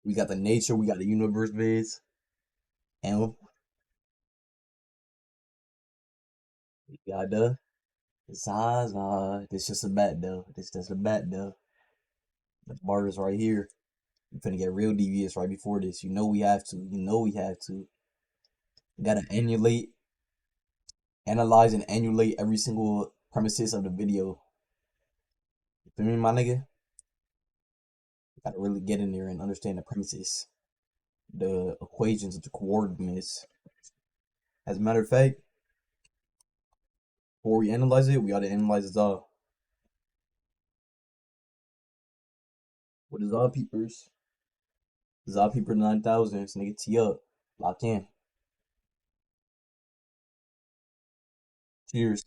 We got the nature, we got the universe vids, and we got the Zaza. This just a bet though. This just a bet though. The bar is right here. We finna get real devious right before this. You know we have to. You know we have to. We gotta analyze and emulate every single premises of the video. You feel me, my nigga? Gotta really get in there and understand the premises, the equations, the coordinates. As a matter of fact, before we analyze it, we gotta analyze it all. What is all peepers? Zaw peeper 9000. This nigga T up. Lock in. Cheers.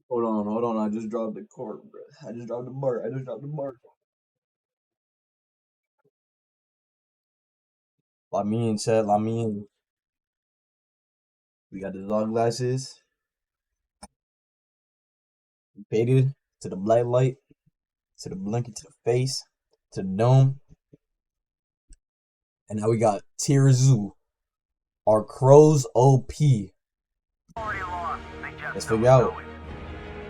Hold on. I just dropped the cork, bro. I just dropped the bar. I just dropped the bar. Let me in, chat. Let me in. We got the dog glasses. We faded to the black light, to the blinking, to the face, to the dome. And now we got Tirazu. Our crows OP. Let's figure out.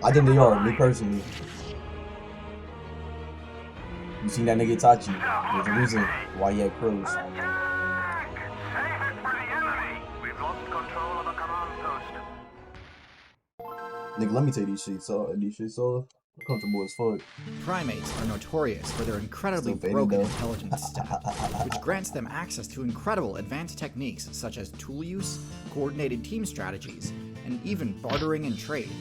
I think they are, me personally. You seen that nigga Itachi? There's a reason why he had crows. Nigga, let me take these shits off. I'm comfortable as fuck. Primates are notorious for their incredibly Still faded, broken though. intelligence stat, which grants them access to incredible advanced techniques such as tool use, coordinated team strategies, and even bartering and trade.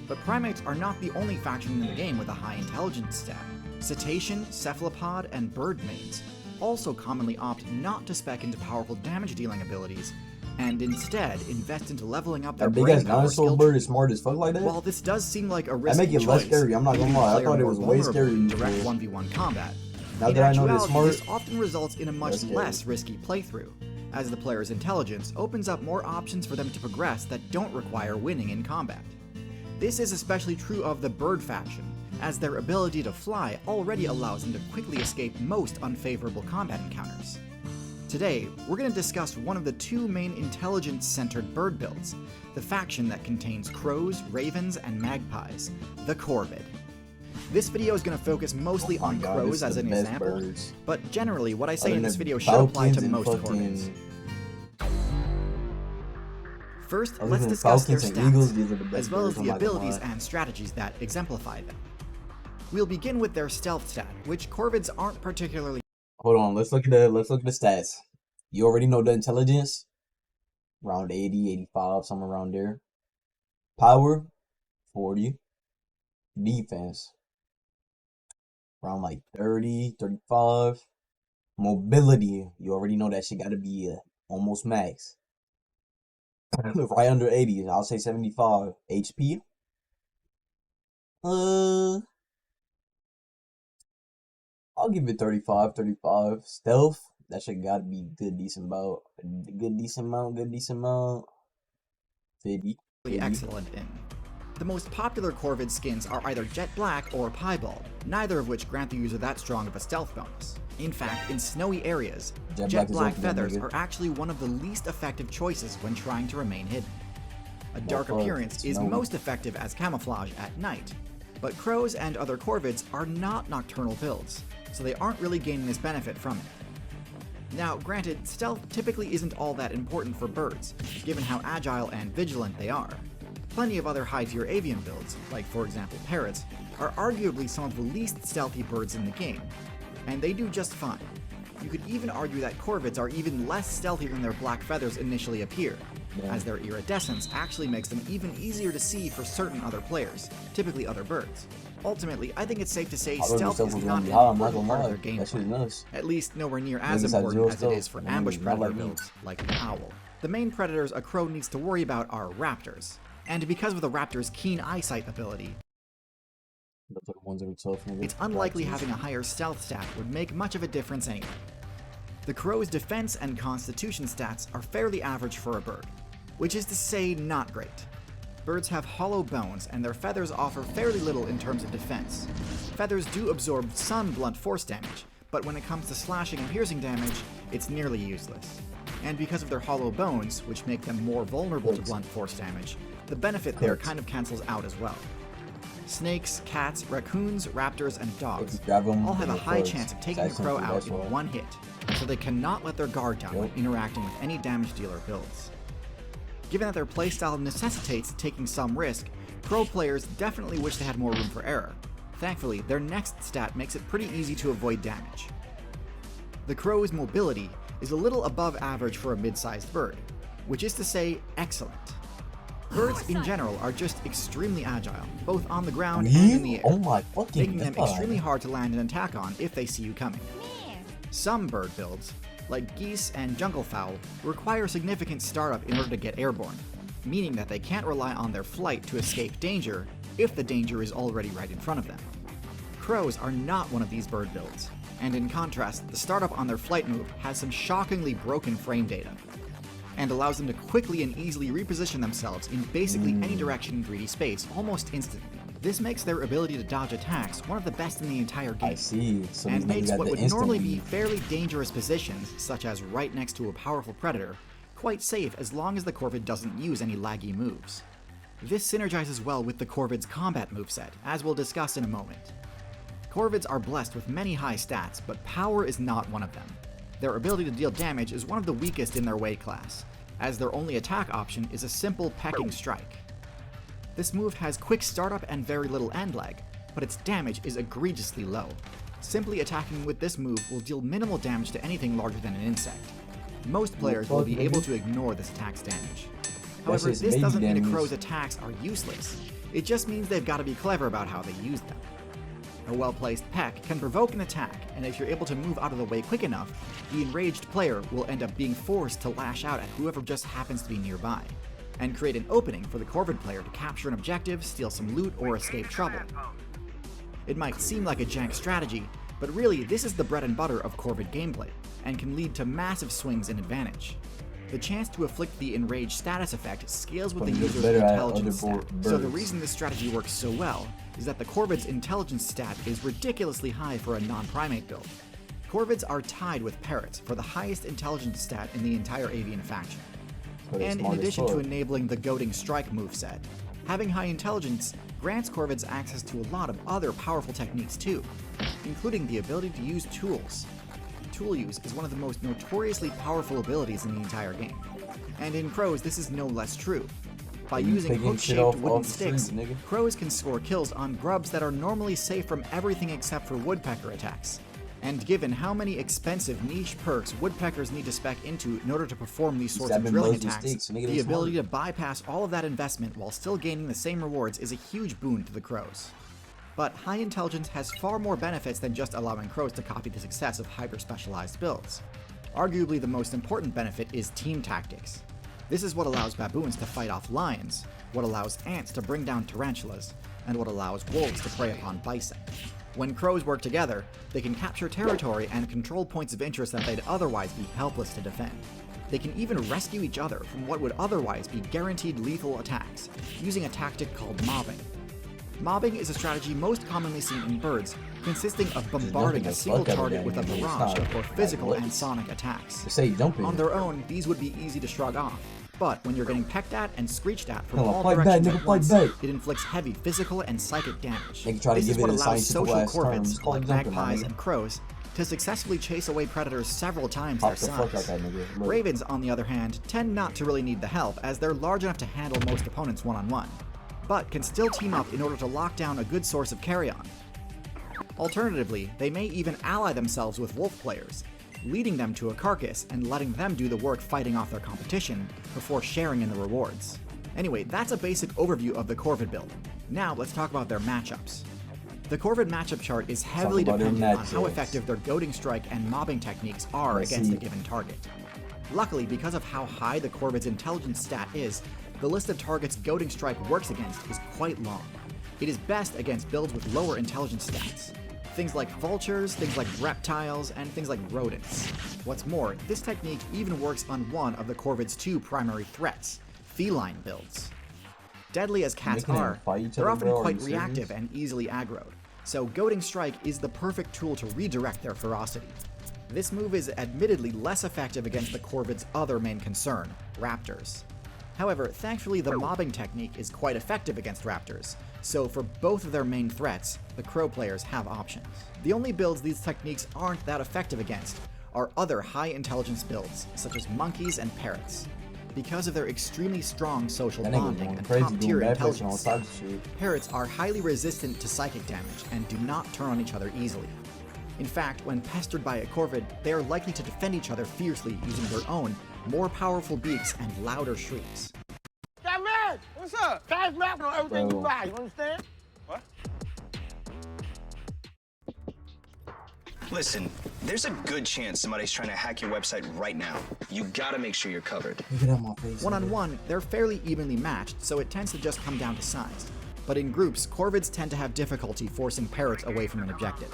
But primates are not the only faction in the game with a high intelligence stat. Cetacean, cephalopod, and bird mains also commonly opt not to spec into powerful damage-dealing abilities, and instead invest into leveling up their That big brain ass power dinosaur skill bird tree. is smart as fuck like that? While this does seem like a That risky make it less choice, scary. I'm not gonna leaving lie. the I player thought it more was way vulnerable scarier in before. direct 1v1 combat. Now In that I know they're actuality, smart, this often results in a much less scary. less risky playthrough, as the player's intelligence opens up more options for them to progress that don't require winning in combat. This is especially true of the bird faction, as their ability to fly already allows them to quickly escape most unfavorable combat encounters. Today, we're going to discuss one of the two main intelligence-centered bird builds, the faction that contains crows, ravens, and magpies, the corvid. This video is going to focus mostly on God, crows this is as the an best example, birds. but generally what I say Other in this than video should apply to falcons and most fucking- corvids. First, Other let's than discuss their falcons and eagles, stats, these are the best as well as birds, I'm the not gonna abilities lie. and strategies that exemplify them. We'll begin with their stealth stat, which corvids aren't particularly. Hold on, let's look at the stats. You already know the intelligence. Around 80, 85, somewhere around there. Power, 40. Defense, around like 30, 35. Mobility, you already know that shit gotta be almost max. Right under 80, I'll say 75. HP, I'll give it 35, 35. Stealth, that shit gotta be good, decent amount. Good, decent amount. 50. 50. excellent in. The most popular corvid skins are either jet black or piebald, neither of which grant the user that strong of a stealth bonus. In fact, in snowy areas, jet black is open, feathers nigga. are actually one of the least effective choices when trying to remain hidden. A dark fuck, appearance it's is snowy. most effective as camouflage at night, but crows and other corvids are not nocturnal builds, so they aren't really gaining this benefit from it. Now, granted, stealth typically isn't all that important for birds, given how agile and vigilant they are. Plenty of other high-tier avian builds, like for example parrots, are arguably some of the least stealthy birds in the game, and they do just fine. You could even argue that corvids are even less stealthy than their black feathers initially appear, as their iridescence actually makes them even easier to see for certain other players, typically other birds. Ultimately, I think it's safe to say I thought stealth stealth is was not gonna an be high, I'm not important gonna part of lie. their That shit is gameplay. nuts. At least nowhere near as Niggas have important zero as it is stealth, for and ambush not predator like me. builds, like an owl. The main predators a crow needs to worry about are raptors, and because of the raptor's keen eyesight ability, Those are the ones that are tough, nigga. it's unlikely Raptors. having a higher stealth stat would make much of a difference anyway. The crow's defense and constitution stats are fairly average for a bird, which is to say not great. Birds have hollow bones, and their feathers offer fairly little in terms of defense. Feathers do absorb some blunt force damage, but when it comes to slashing and piercing damage, it's nearly useless. And because of their hollow bones, which make them more vulnerable to blunt force damage, the benefit there kind of cancels out as well. Snakes, cats, raccoons, raptors, and dogs all have a high chance of taking a crow out in one hit, so they cannot let their guard down when interacting with any damage dealer builds. Given that their playstyle necessitates taking some risk, pro players definitely wish they had more room for error. Thankfully, their next stat makes it pretty easy to avoid damage. The crow's mobility is a little above average for a mid-sized bird, which is to say, excellent. Birds in general are just extremely agile, both on the ground and in the air, making them extremely hard to land an attack on if they see you coming. Some bird builds, like geese and junglefowl, require significant startup in order to get airborne, meaning that they can't rely on their flight to escape danger if the danger is already right in front of them. Crows are not one of these bird builds, and in contrast, the startup on their flight move has some shockingly broken frame data, and allows them to quickly and easily reposition themselves in basically any direction in 3D space almost instantly. This makes their ability to dodge attacks one of the best in the entire game. I see. So and makes what would normally be fairly dangerous positions, such as right next to a powerful predator, quite safe as long as the Corvid doesn't use any laggy moves. This synergizes well with the Corvid's combat moveset, as we'll discuss in a moment. Corvids are blessed with many high stats, but power is not one of them. Their ability to deal damage is one of the weakest in their weight class, as their only attack option is a simple pecking strike. This move has quick startup and very little end lag, but its damage is egregiously low. Simply attacking with this move will deal minimal damage to anything larger than an insect. Most players will be able to ignore this attack's damage. However, this doesn't mean a crow's attacks are useless. It just means they've got to be clever about how they use them. A well-placed peck can provoke an attack, and if you're able to move out of the way quick enough, the enraged player will end up being forced to lash out at whoever just happens to be nearby, and create an opening for the Corvid player to capture an objective, steal some loot, or escape trouble. It might seem like a jank strategy, but really this is the bread and butter of Corvid gameplay, and can lead to massive swings in advantage. The chance to afflict the enraged status effect scales with the user's intelligence stat, so the reason this strategy works so well is that the Corvid's intelligence stat is ridiculously high for a non-primate build. Corvids are tied with parrots for the highest intelligence stat in the entire avian faction. And in addition to enabling the goading strike moveset, having high intelligence grants Corvids access to a lot of other powerful techniques too, including the ability to use tools. Tool use is one of the most notoriously powerful abilities in the entire game, and in crows this is no less true. By using hook-shaped wooden sticks, crows can score kills on grubs that are normally safe from everything except for woodpecker attacks. And given how many expensive niche perks woodpeckers need to spec into in order to perform these sorts of drilling attacks, the ability to bypass all of that investment while still gaining the same rewards is a huge boon to the crows. But high intelligence has far more benefits than just allowing crows to copy the success of hyper-specialized builds. Arguably the most important benefit is team tactics. This is what allows baboons to fight off lions, what allows ants to bring down tarantulas, and what allows wolves to prey upon bison. When crows work together, they can capture territory and control points of interest that they'd otherwise be helpless to defend. They can even rescue each other from what would otherwise be guaranteed lethal attacks, using a tactic called mobbing. Mobbing is a strategy most commonly seen in birds, consisting of bombarding a single target with a barrage of both physical and sonic attacks. On their own, these would be easy to shrug off, but when you're getting pecked at and screeched at from all directions at once, it inflicts heavy physical and psychic damage. This is what allows social corvids, like magpies and crows, to successfully chase away predators several times their size. Ravens, on the other hand, tend not to really need the help, as they're large enough to handle most opponents one-on-one, but can still team up in order to lock down a good source of carry-on. Alternatively, they may even ally themselves with wolf players, leading them to a carcass and letting them do the work fighting off their competition before sharing in the rewards. Anyway, that's a basic overview of the Corvid build. Now let's talk about their matchups. The Corvid matchup chart is heavily dependent on how effective their goading strike and mobbing techniques are against a given target. Luckily, because of how high the Corvid's intelligence stat is, the list of targets goading strike works against is quite long. It is best against builds with lower intelligence stats. things like vultures, things like reptiles, and things like rodents. What's more, this technique even works on one of the Corvid's two primary threats, feline builds. Deadly as cats are, they're often quite reactive and easily aggroed, so Goading Strike is the perfect tool to redirect their ferocity. This move is admittedly less effective against the Corvid's other main concern, raptors. However, thankfully the mobbing technique is quite effective against raptors, so for both of their main threats, the Crow players have options. The only builds these techniques aren't that effective against are other high intelligence builds, such as monkeys and parrots. Because of their extremely strong social bonding and top-tier intelligence, parrots are highly resistant to psychic damage and do not turn on each other easily. In fact, when pestered by a Corvid, they are likely to defend each other fiercely using their own, more powerful beaks and louder shrieks. Hey man, what's up? Cash rapping on everything you buy, you understand? What? Listen, there's a good chance somebody's trying to hack your website right now. You gotta make sure you're covered. Look at my face. One-on-one, they're fairly evenly matched, so it tends to just come down to size. But in groups, Corvids tend to have difficulty forcing parrots away from an objective.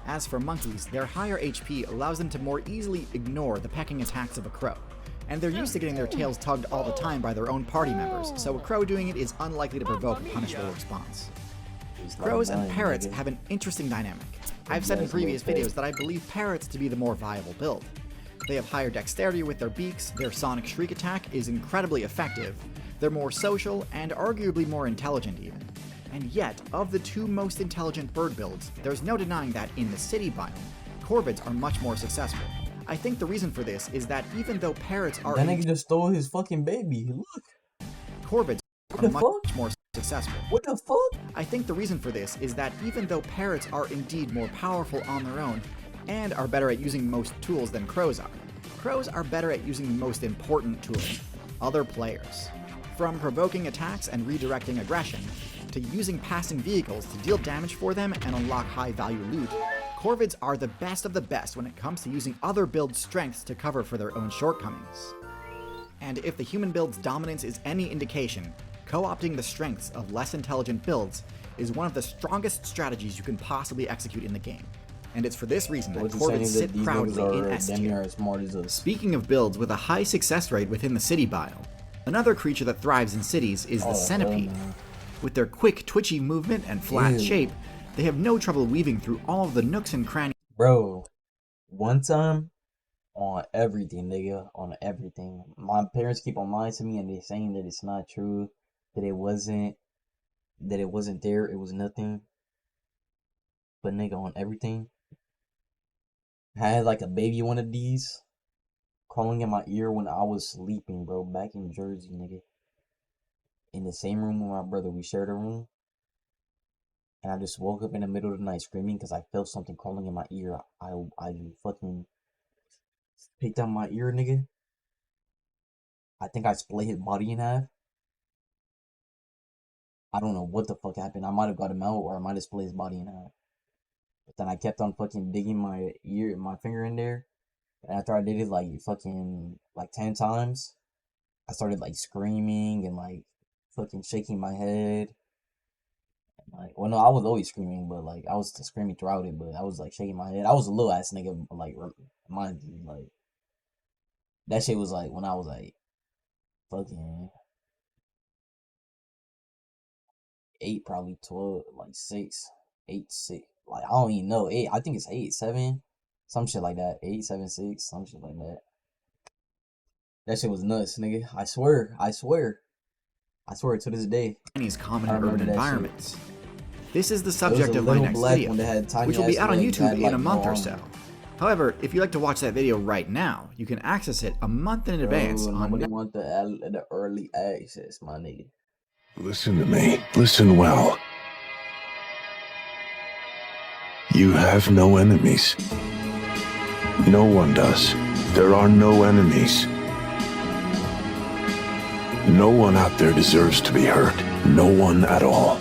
As for monkeys, their higher HP allows them to more easily ignore the pecking attacks of a crow, and they're used to getting their tails tugged all the time by their own party members, so a crow doing it is unlikely to provoke a punishable response. Crows and parrots have an interesting dynamic. I've said in previous videos that I believe parrots to be the more viable build. They have higher dexterity with their beaks, their sonic shriek attack is incredibly effective, they're more social, and arguably more intelligent even. And yet, of the two most intelligent bird builds, there's no denying that in the city biome, Corvids are much more successful. I think the reason for this is that even though parrots are— That nigga just stole his fucking baby, look! Corvids are much more successful. What the fuck? I think the reason for this is that even though parrots are indeed more powerful on their own, and are better at using most tools than crows are better at using the most important tools, other players. From provoking attacks and redirecting aggression, to using passing vehicles to deal damage for them and unlock high-value loot, Corvids are the best of the best when it comes to using other builds' strengths to cover for their own shortcomings. And if the human build's dominance is any indication, co-opting the strengths of less intelligent builds is one of the strongest strategies you can possibly execute in the game. And it's for this reason that Corvids sit proudly in S tier. Speaking of builds with a high success rate within the city biome, another creature that thrives in cities is the centipede. With their quick, twitchy movement and flat shape, they have no trouble weaving through all of the nooks and crannies. Bro, one time, on everything, nigga, on everything. My parents keep on lying to me and they're saying that it's not true, that it wasn't there, it was nothing. But nigga, on everything, I had like a baby one of these crawling in my ear when I was sleeping, bro, back in Jersey, nigga. In the same room with my brother, we shared a room. And I just woke up in the middle of the night screaming because I felt something crawling in my ear. I fucking picked out my ear, nigga. I think I split his body in half. I don't know what the fuck happened. I might have got him out or I might have split his body in half. But then I kept on fucking digging my finger in there. And after I did it like 10 times, I started like screaming and like fucking shaking my head. And, like, well, no, I was always screaming, but like I was screaming throughout it, but I was like shaking my head. I was a little ass nigga, like, mind you, like that shit was like when I was like fucking 8, probably 12, like 6, 8, 6. Like I don't even know, 8. I think it's 8, 7, some shit like that. 8, 7, 6, some shit like that. That shit was nuts, nigga. I swear to this day. Is common in urban environments. This is the subject of my next video, which will be out on YouTube in a month or so. However, if you'd like to watch that video right now, you can access it a month in advance on— Nobody want the early access, my nigga. Listen to me. Listen well. You have no enemies. No one does. There are no enemies. No one out there deserves to be hurt. No one at all.